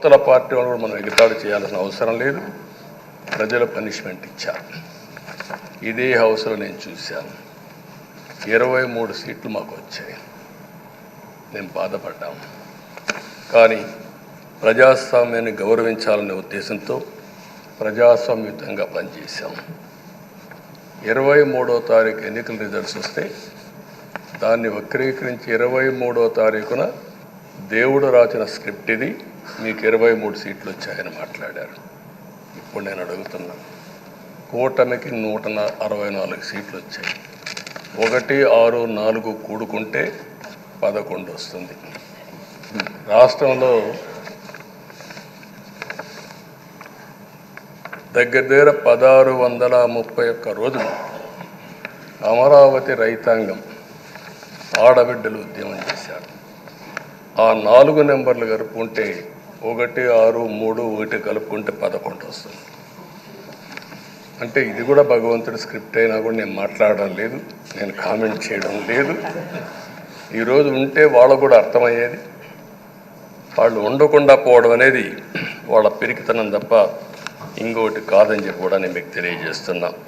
ఇతర పార్టీ వాళ్ళు కూడా మనం ఎగతాళి చేయాల్సిన అవసరం లేదు. ప్రజల పనిష్మెంట్ ఇచ్చారు. ఇదే హౌస్లో నేను చూశాను. 23 సీట్లు మాకు వచ్చాయి. నేను బాధపడ్డాము. కానీ ప్రజాస్వామ్యాన్ని గౌరవించాలనే ఉద్దేశంతో ప్రజాస్వామ్యుతంగా పనిచేశాం. 23వ తారీఖు ఎన్నికల రిజల్ట్స్ వస్తే దాన్ని వక్రీకరించి 23వ తారీఖున దేవుడు రాసిన స్క్రిప్ట్ ఇది, మీకు 23 సీట్లు వచ్చాయని మాట్లాడారు. ఇప్పుడు నేను అడుగుతున్నాను, కూటమికి 164 సీట్లు వచ్చాయి. 1, 6, 4 కూడుకుంటే 11 వస్తుంది. రాష్ట్రంలో దగ్గర 1631 రోజులు అమరావతి రైతాంగం ఆడబిడ్డలు ఉద్యమం చేశారు. ఆ 4 నెంబర్లు కలుపుకుంటే 1, 6, 3, 1 కలుపుకుంటే 11 వస్తుంది. అంటే ఇది కూడా భగవంతుడి స్క్రిప్ట్ అయినా కూడా నేను మాట్లాడడం లేదు, నేను కామెంట్ చేయడం లేదు. ఈరోజు ఉంటే వాళ్ళకు కూడా అర్థమయ్యేది. వాళ్ళు ఉండకుండా పోవడం అనేది వాళ్ళ పిరికితనం తప్ప ఇంకోటి కాదని చెప్పి కూడా నేను మీకు తెలియజేస్తున్నా.